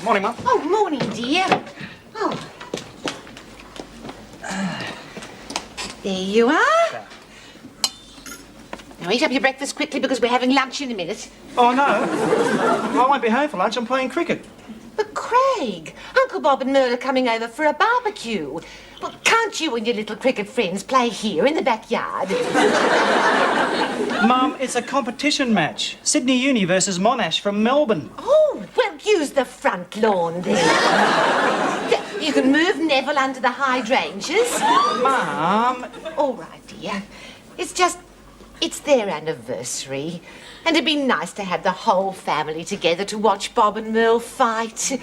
Morning, Mum. Oh, morning, dear. Oh. There you are. Now eat up your breakfast quickly because we're having lunch in a minute. Oh, no. I won't be home for lunch. I'm playing cricket. But Craig, Uncle Bob and Merle are coming over for a barbecue. Well, can't you and your little cricket friends play here in the backyard? Mum, it's a competition match. Sydney Uni versus Monash from Melbourne. Oh, well, use the front lawn then. You can move Neville under the hydrangeas. Mum. All right, dear. It's their anniversary. And it'd be nice to have the whole family together to watch Bob and Merle fight.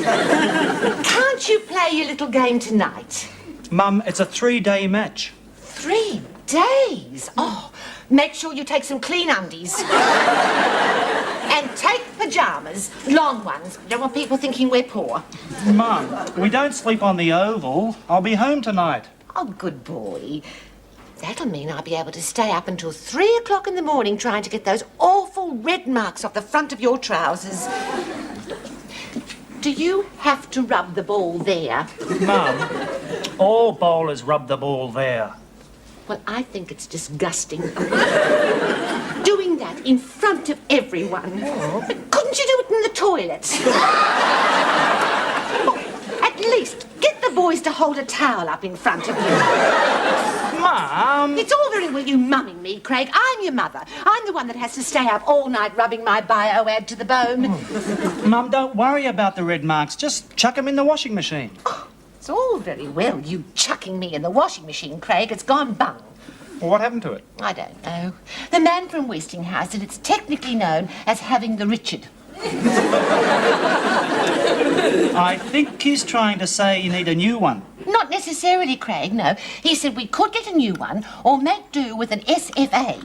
Can't you play your little game tonight? Mum, it's a 3-day match. 3 days? Oh, make sure you take some clean undies. And take pyjamas, long ones. Don't want people thinking we're poor. Mum, we don't sleep on the oval. I'll be home tonight. Oh, good boy. That'll mean I'll be able to stay up until 3 o'clock in the morning trying to get those awful red marks off the front of your trousers. Do you have to rub the ball there? Mum, all bowlers rub the ball there. Well, I think it's disgusting. Doing that in front of everyone. Oh. Couldn't you do it in the toilet? Oh, at least get the boys to hold a towel up in front of you. Mum! It's all very well you mumming me, Craig. I'm your mother. I'm the one that has to stay up all night rubbing my bio ad to the bone. Mum, don't worry about the red marks. Just chuck them in the washing machine. Oh, it's all very well you chucking me in the washing machine, Craig. It's gone bung. Well, what happened to it? I don't know. The man from Westinghouse said it's technically known as having the Richard. I think he's trying to say you need a new one. Not necessarily, Craig, no. He said we could get a new one or make do with an SFA.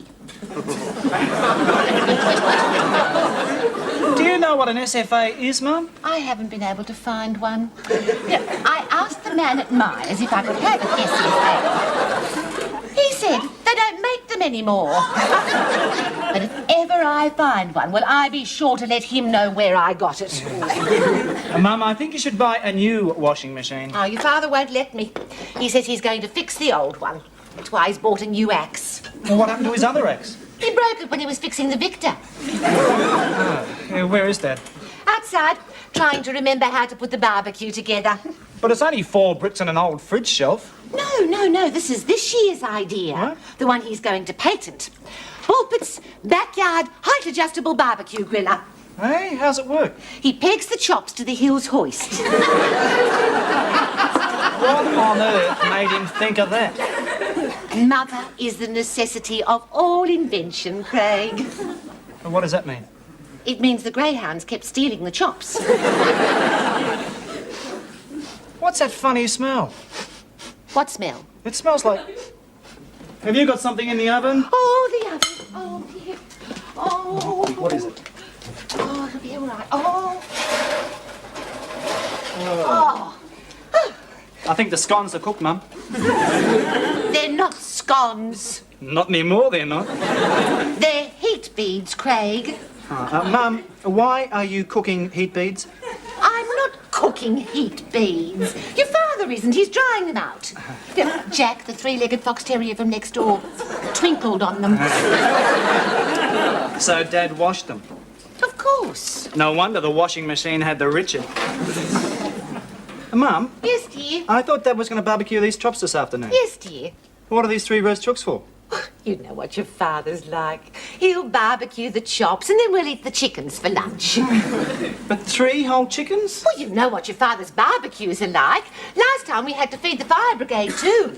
Do you know what an SFA is, Mum? I haven't been able to find one. Yeah, I asked the man at Myers if I could have an SFA. He said they don't make them anymore. But if ever I find one, will I be sure to let him know where I got it. Mum, I think you should buy a new washing machine. Oh, your father won't let me. He says he's going to fix the old one. That's why he's bought a new axe. Well, what happened to his other axe? He broke it when he was fixing the Victor. Where is that? Outside, trying to remember how to put the barbecue together. But it's only 4 bricks and an old fridge shelf. No, this is this year's idea. What? The one he's going to patent. Pulpit's backyard height-adjustable barbecue griller. Hey, how's it work? He pegs the chops to the hill's hoist. What on earth made him think of that? Mother is the necessity of all invention, Craig. And what does that mean? It means the greyhounds kept stealing the chops. What's that funny smell? What smell? It smells like... Have you got something in the oven? Oh, the oven. Oh, dear. Oh. What is it? Oh, it'll be all right. Oh. Oh. I think the scones are cooked, Mum. They're not scones. Not anymore, they're not. They're heat beads, Craig. Mum, why are you cooking heat beads? I'm not cooking heat beads. Your father isn't. He's drying them out. Jack, the 3-legged fox terrier from next door, twinkled on them. So Dad washed them. Of course. No wonder the washing machine had the Richard. Mum, Yes, dear. I thought Dad was going to barbecue these chops this afternoon. Yes, dear. What are these 3 roast chooks for? You know what your father's like. He'll barbecue the chops and then we'll eat the chickens for lunch. But 3 whole chickens? Well, you know what your father's barbecues are like. Last time we had to feed the fire brigade too.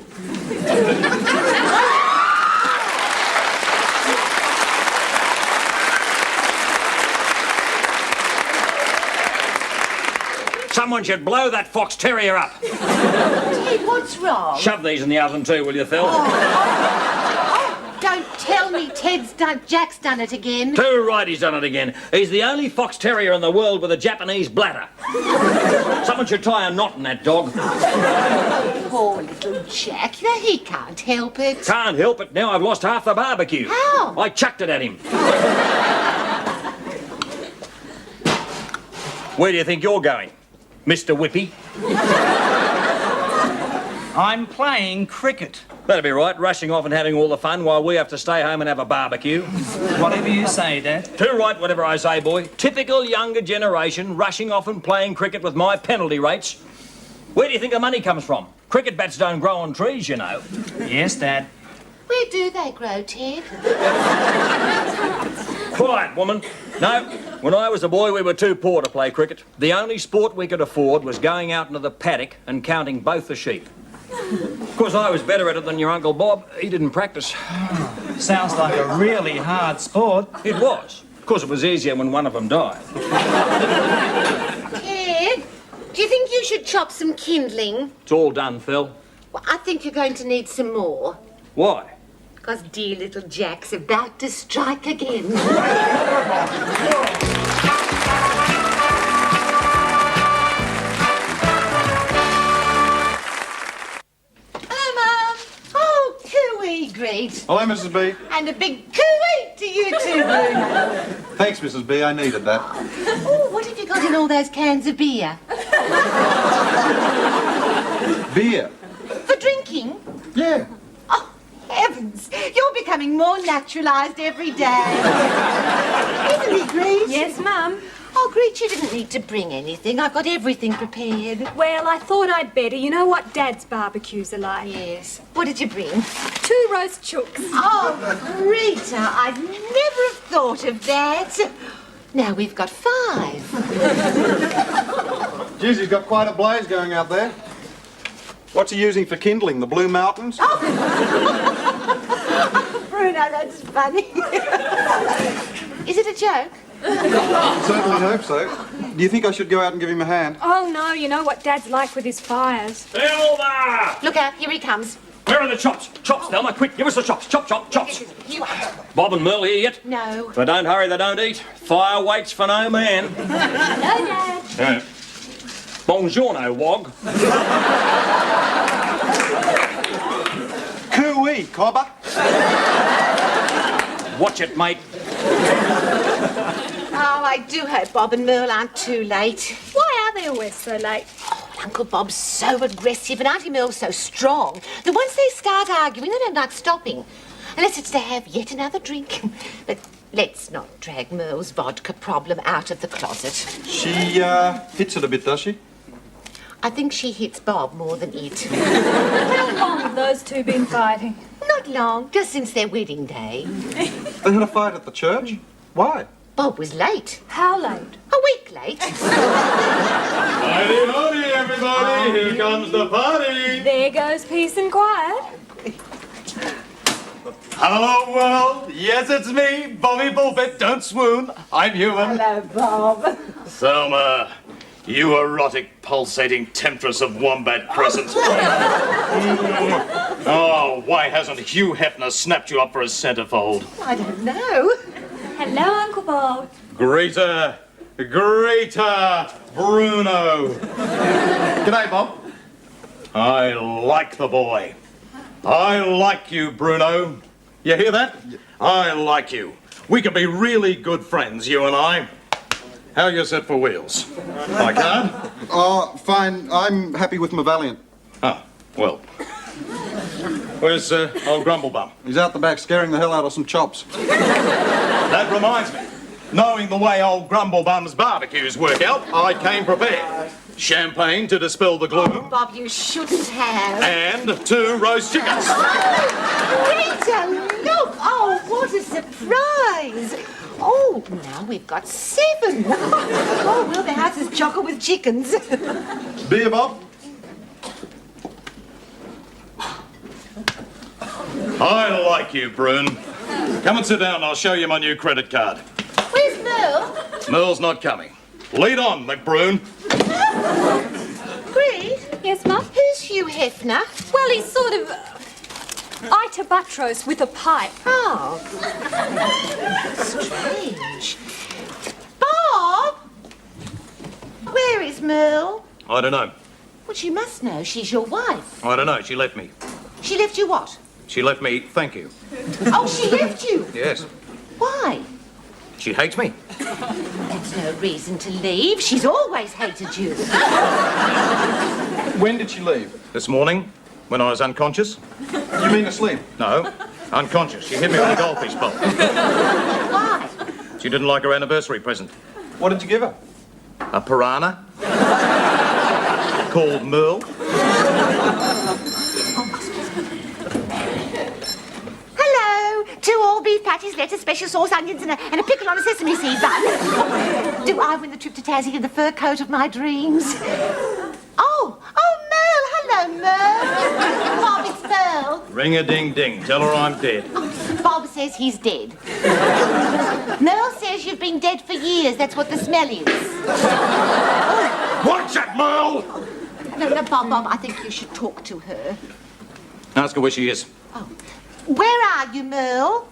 Someone should blow that fox terrier up. Ted, what's wrong? Shove these in the oven too, will you, Phil? Don't tell me Jack's done it again. Too right, he's done it again. He's the only fox terrier in the world with a Japanese bladder. Someone should tie a knot in that dog. Poor little Jack. You know, he can't help it. Can't help it. Now I've lost half the barbecue. How? I chucked it at him. Where do you think you're going, Mr. Whippy? I'm playing cricket. That'd be right, rushing off and having all the fun while we have to stay home and have a barbecue. Whatever you say, Dad. Too right, whatever I say, boy. Typical younger generation rushing off and playing cricket with my penalty rates. Where do you think the money comes from? Cricket bats don't grow on trees, you know. Yes, Dad. Where do they grow, Ted? Quiet, woman. No, when I was a boy, we were too poor to play cricket. The only sport we could afford was going out into the paddock and counting both the sheep. Of course, I was better at it than your Uncle Bob. He didn't practice. Sounds like a really hard sport. It was. Of course, it was easier when one of them died. Ted, do you think you should chop some kindling? It's all done, Phil. Well, I think you're going to need some more. Why? Because dear little Jack's about to strike again. Oh, cooey great. Hello, Mrs. B. And a big cooey to you too, Bruno. Thanks, Mrs. B. I needed that. Oh, what have you got in all those cans of beer? Beer. For drinking? Yeah. Oh, heavens! You're becoming more naturalised every day. Isn't he, Grace? Yes, Mum. Oh, Grace, you didn't need to bring anything. I've got everything prepared. Well, I thought I'd better. You know what Dad's barbecues are like. Yes. What did you bring? 2 roast chooks. Oh, Rita, I'd never have thought of that. Now we've got 5. Geez, he's got quite a blaze going out there. What's he using for kindling? The Blue Mountains? Bruno, that's funny. Is it a joke? Certainly hope so. Do you think I should go out and give him a hand? Oh, no, you know what Dad's like with his fires. Phil there! Look out, here he comes. Where are the chops? Chops, Thelma, quick, give us the chops. Chop, chop, chops. You want? Bob and Merle here yet? No. If they don't hurry, they don't eat. Fire waits for no man. Hello, Dad. Buongiorno, Wog. Cooey, cobber. Watch it, mate. Oh, I do hope Bob and Merle aren't too late. Why are they always so late? Oh, Uncle Bob's so aggressive and Auntie Merle's so strong that once they start arguing, they don't like stopping. Unless it's to have yet another drink. But let's not drag Merle's vodka problem out of the closet. She, hits it a bit, does she? I think she hits Bob more than it. How long have those two been fighting? Not long, just since their wedding day. They had a fight at the church? Why? Bob was late. How late? A week late. Howdy, howdy, everybody! Here comes the party! There goes peace and quiet. Hello, world! Yes, it's me, Bobby Bullfit. Don't swoon, I'm human. Hello, Bob. Selma, you erotic, pulsating temptress of Wombat Crescent. Oh, why hasn't Hugh Hefner snapped you up for a centerfold? I don't know. Hello, Uncle Bob. Greater Bruno. G'day, Bob. I like the boy. I like you, Bruno. You hear that? I like you. We can be really good friends, you and I. How you set for wheels? I can't? Oh, fine. I'm happy with my Valiant. Ah, well. Where's old Grumblebum? He's out the back scaring the hell out of some chops. That reminds me. Knowing the way old Grumblebum's barbecues work out, I came prepared. Champagne to dispel the gloom. Bob, you shouldn't have. And 2 roast chickens. Rita, look! Oh, what a surprise! Oh, now we've got 7. Oh, well, the house is chocker with chickens. Beer, Bob? I like you, Brune. Come and sit down and I'll show you my new credit card. Where's Merle? Merle's not coming. Lead on, McBrune. Grace? Yes, Mum? Who's Hugh Hefner? Well, he's sort of Ita Buttrose with a pipe. Oh. Strange. Bob? Where is Merle? I don't know. Well, she must know. She's your wife. I don't know. She left me. She left you what? She left me, thank you. Oh, she left you. Yes. Why? She hates me. That's no reason to leave. She's always hated you. When did she leave? This morning, when I was unconscious. You mean asleep? No, unconscious. She hit me with a goldfish bowl. Why? She didn't like her anniversary present. What did you give her? A piranha called Merle. Hello. 2 all beef patties, lettuce, special sauce, onions, and a pickle on a sesame seed bun. Do I win the trip to Tassie in the fur coat of my dreams? Oh, Merle. Hello, Merle. Bob, it's Merle. Ring-a-ding-ding. Tell her I'm dead. Bob says he's dead. Merle says you've been dead for years. That's what the smell is. What's that, Merle? No, Bob, I think you should talk to her. Ask her where she is. Where are you, Merle?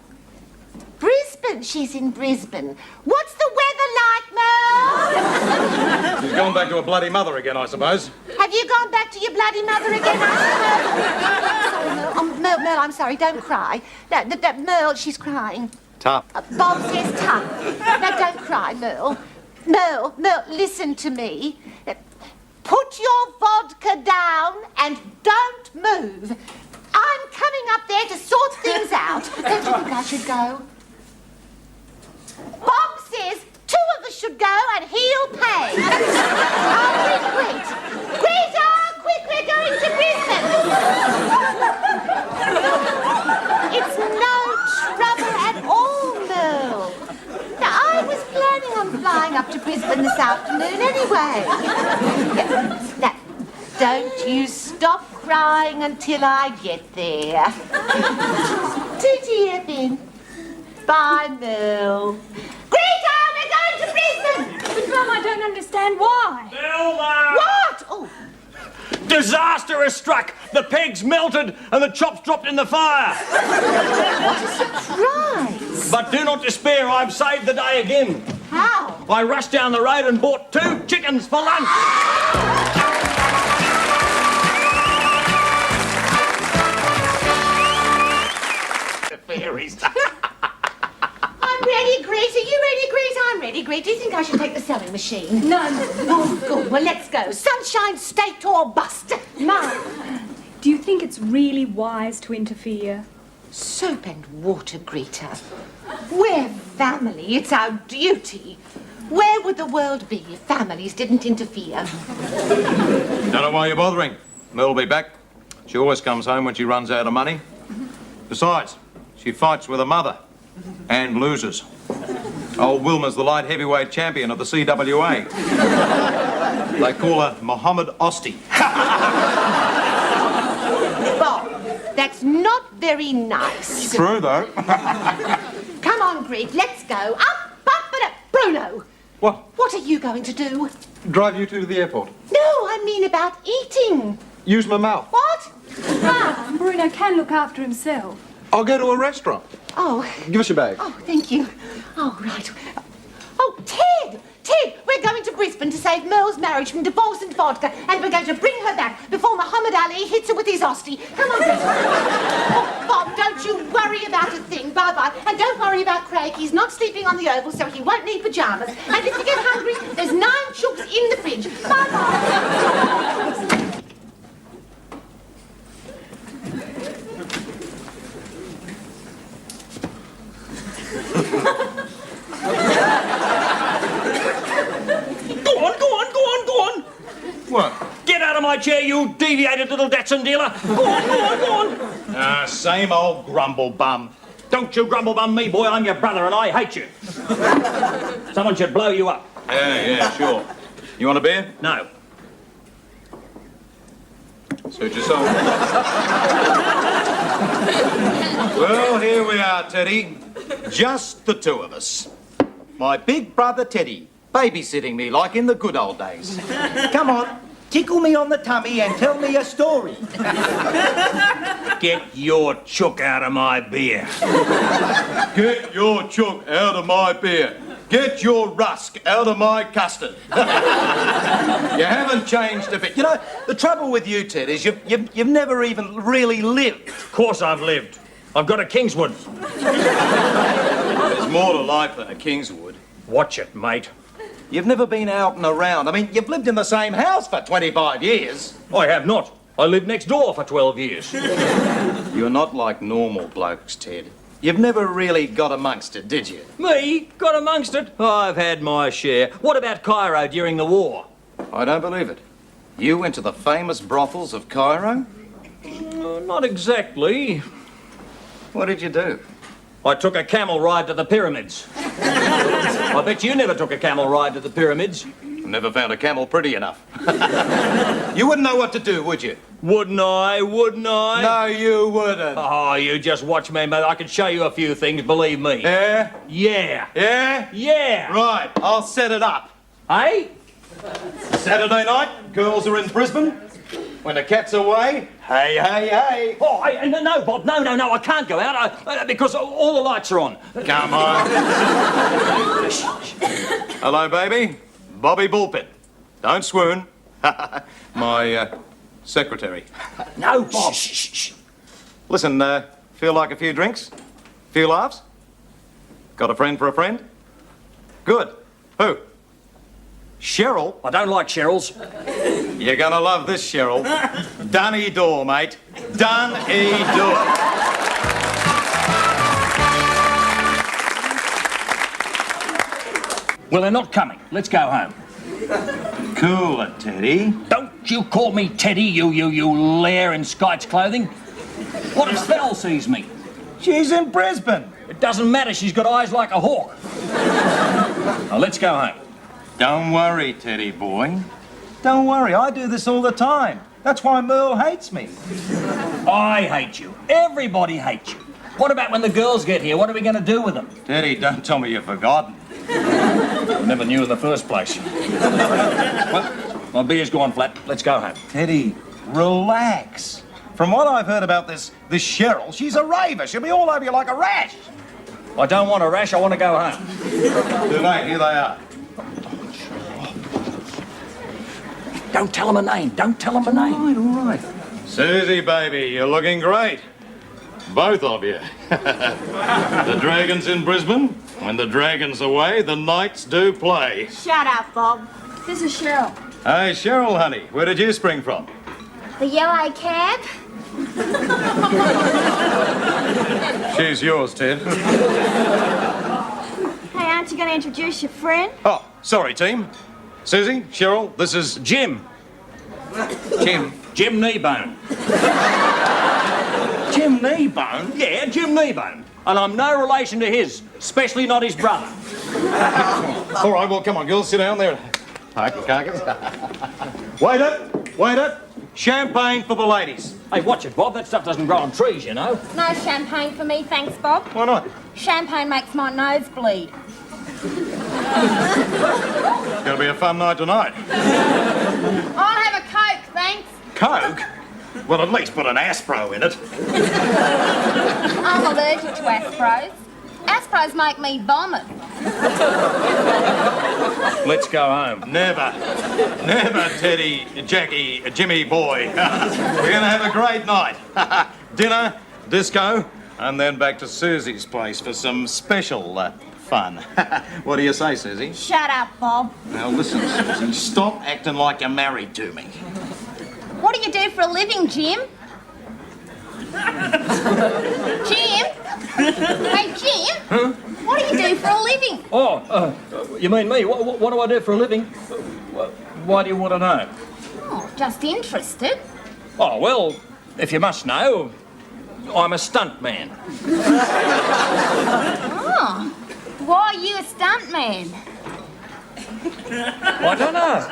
Brisbane. She's in Brisbane. What's the weather like, Merle? She's gone back to her bloody mother again, I suppose. Have you gone back to your bloody mother again? Sorry, Merle. Merle, I'm sorry. Don't cry. No, Merle, she's crying. Tough. Bob says tough. No, don't cry, Merle. Merle, listen to me. Put your vodka down and don't move. I'm coming up there to sort things out. Don't you think I should go? Bob says 2 of us should go and he'll pay. Oh, quick. Greta, quick, we're going to Brisbane. It's no trouble at all, Merle. Now, I was planning on flying up to Brisbane this afternoon anyway. Now, don't you stop crying until I get there. To dear then. Bye, Merle. Greta, we're going to Brisbane! But, Mum, I don't understand why. Elmer! What? Oh, Disaster has struck! The pegs melted and the chops dropped in the fire! what a surprise! But do not despair, I've saved the day again. How? I rushed down the road and bought 2 chickens for lunch. The fairies. I'm ready, Greta. You ready, Greta? I'm ready, Greta. Do you think I should take the sewing machine? No, Oh, good. Well, let's go. Sunshine State or bust. Mum, do you think it's really wise to interfere? Soap and water, Greta. We're family. It's our duty. Where would the world be if families didn't interfere? Don't know why you're bothering. Merle'll be back. She always comes home when she runs out of money. Besides, she fights with her mother and loses. Old Wilma's the light heavyweight champion of the CWA. They call her Muhammad Osti. Bob, that's not very nice. True, though. Come on, Greg, let's go. Up, and up. Bruno, What? what are you going to do? Drive you 2 to the airport. No, I mean about eating. Use my mouth. What? Mum, Bruno can look after himself. I'll go to a restaurant. Oh, Give us your bag. thank you. Oh, right. Oh, Ted! Ted, we're going to Brisbane to save Merle's marriage from divorce and vodka, and we're going to bring her back before Muhammad Ali hits her with his Osti. Come on, Greta. Oh, Bob, don't you worry about a thing. Bye-bye. And don't worry about Craig. He's not sleeping on the oval, so he won't need pyjamas. And if you get hungry, there's 9 chooks in the fridge. Bye-bye. Go on. What? Get out of my chair, you deviated little Datsun dealer. Go on. Same old grumble bum. Don't you grumble bum me, boy. I'm your brother and I hate you. Someone should blow you up. Yeah, sure. You want a beer? No. Suit yourself. Well, here we are, Teddy. Just the 2 of us. My big brother Teddy, babysitting me like in the good old days. Come on, tickle me on the tummy and tell me a story. Get your chook out of my beer. Get your chook out of my beer. Get your rusk out of my custard. You haven't changed a bit. You know, the trouble with you, Ted, is you've never even really lived. Of course I've lived. I've got a Kingswood. There's more to life than a Kingswood. Watch it, mate. You've never been out and around. I mean, you've lived in the same house for 25 years. I have not. I lived next door for 12 years. You're not like normal blokes, Ted. You've never really got amongst it, did you? Me? Got amongst it? I've had my share. What about Cairo during the war? I don't believe it. You went to the famous brothels of Cairo? Not exactly. What did you do? I took a camel ride to the pyramids. I bet you never took a camel ride to the pyramids. Never found a camel pretty enough. You wouldn't know what to do, would you? Wouldn't I? Wouldn't I? No, you wouldn't. Oh, you just watch me, mate. I can show you a few things, believe me. Yeah? Yeah. Yeah? Yeah. Right, I'll set it up. Hey? Saturday night, girls are in Brisbane. When the cat's away, hey, hey, hey. Oh, no, Bob. No, I can't go out because all the lights are on. Come on. Hello, baby. Bobby Bullpit. Don't swoon. My secretary. No, Bob. Listen, feel like a few drinks? Few laughs? Got a friend for a friend? Good. Who? Cheryl? I don't like Cheryl's. You're gonna love this, Cheryl. Done-e-door, mate. Done-e-door. Well, they're not coming. Let's go home. Cool it, Teddy. Don't you call me Teddy, you lair in Skyte's clothing. What if Svel sees me? She's in Brisbane. It doesn't matter. She's got eyes like a hawk. Now, let's go home. Don't worry, Teddy boy. Don't worry, I do this all the time. That's why Merle hates me. I hate you. Everybody hates you. What about when the girls get here? What are we going to do with them? Teddy, don't tell me you've forgotten. I never knew in the first place. Well, my beer's gone flat. Let's go home. Teddy, relax. From what I've heard about this Cheryl, she's a raver. She'll be all over you like a rash. I don't want a rash. I want to go home. Too late, here they are. Don't tell them a name. Don't tell them a name. All right. Susie, baby, you're looking great. Both of you. The dragon's in Brisbane. When the dragon's away, the knights do play. Shut up, Bob. This is Cheryl. Hey, Cheryl, honey, where did you spring from? The yellow cab? She's yours, Ted. Hey, aren't you going to introduce your friend? Oh, sorry, team. Susie, Cheryl, this is Jim. Jim. Jim Kneebone. Jim Kneebone? Yeah, Jim Kneebone. And I'm no relation to his, especially not his brother. All right, well, come on, girls, sit down there. Carcass. Waiter, champagne for the ladies. Hey, watch it, Bob. That stuff doesn't grow on trees, you know. No champagne for me, thanks, Bob. Why not? Champagne makes my nose bleed. It's going to be a fun night tonight. I'll have a Coke, thanks. Coke? Well, at least put an Aspro in it. I'm allergic to Aspros. Aspros make me vomit. Let's go home. Never, Teddy, Jackie, Jimmy boy. We're going to have a great night. Dinner, disco, and then back to Susie's place for some special fun. What do you say, Susie? Shut up, Bob. Now listen, Susie, stop acting like you're married to me. What do you do for a living, Jim? Jim? Hey, Jim? Huh? What do you do for a living? Oh, you mean me? What do I do for a living? Why do you want to know? Oh, just interested. Oh, well, if you must know, I'm a stunt man. Oh, why are you a stuntman? I don't know.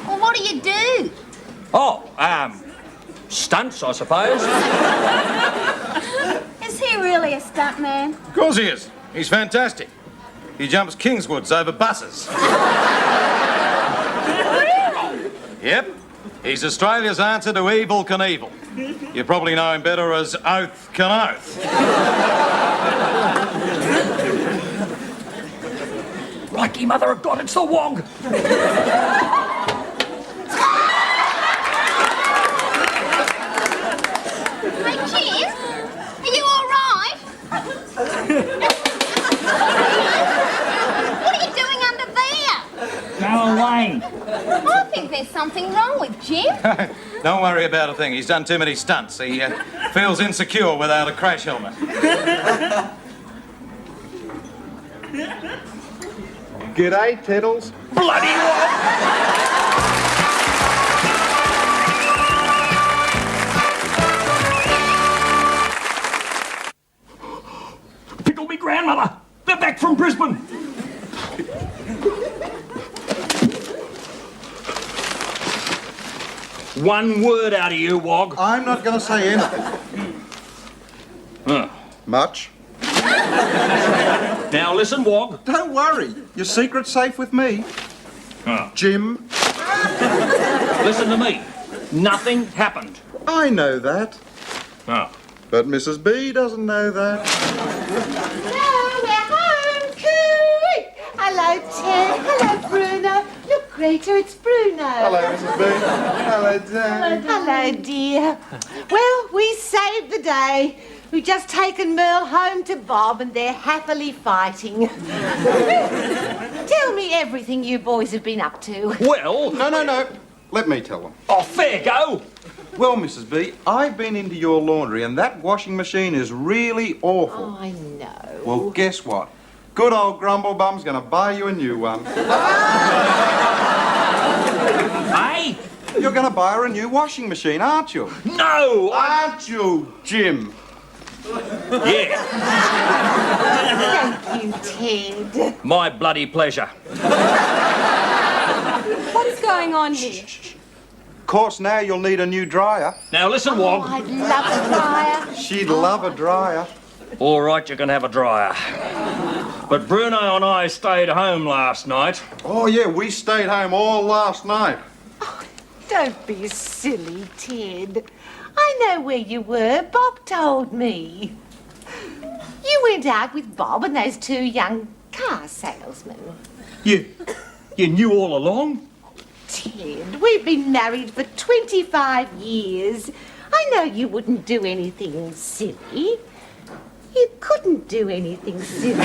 Well, what do you do? Oh, stunts, I suppose. Is he really a stuntman? Of course he is. He's fantastic. He jumps Kingswoods over buses. Really? Yep. He's Australia's answer to Evel Knievel. You probably know him better as Oath Kanoth. Crikey, Mother of God, it's the Wog! Hey, Jim, are you all right? What are you doing under there? Go away. I think there's something wrong with Jim. Don't worry about a thing. He's done too many stunts. He feels insecure without a crash helmet. G'day, Teddles. Bloody Pickle me grandmother. They're back from Brisbane. One word out of you, Wog. I'm not going to say anything. Much. Now listen, Wog. Don't worry. Your secret's safe with me. Jim. Listen to me. Nothing happened. I know that. Oh. But Mrs. B doesn't know that. Hello, we're home. Cooey. Hello, Ted. Hello, Bruno. Look, Greta, it's Bruno. Hello, Mrs. B. Hello, Dan. Hello, dear. Well, we saved the day. We've just taken Merle home to Bob and they're happily fighting. Tell me everything you boys have been up to. Well, No. Let me tell them. oh, fair go. Well, Mrs. B, I've been into your laundry and that washing machine is really awful. Oh, I know. Well, guess what? Good old Grumblebum's going to buy you a new one. Hey? You're going to buy her a new washing machine, aren't you? No! Aren't you, Jim? Yeah, Thank you, Ted. my bloody pleasure. What's going on here? Of course, now you'll need a new dryer. Now listen, Oh, Wog. I'd love a dryer. She'd love a dryer. All right, you can have a dryer. But Bruno and I stayed home last night. Oh, yeah, we stayed home all last night. Don't be silly, Ted. I know where you were. Bob told me. You went out with Bob and those two young car salesmen. You knew all along? Ted, we've been married for 25 years. I know you wouldn't do anything silly. You couldn't do anything silly.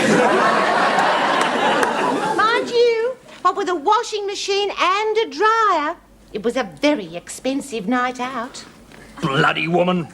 Mind you, what with a washing machine and a dryer, it was a very expensive night out. Bloody woman.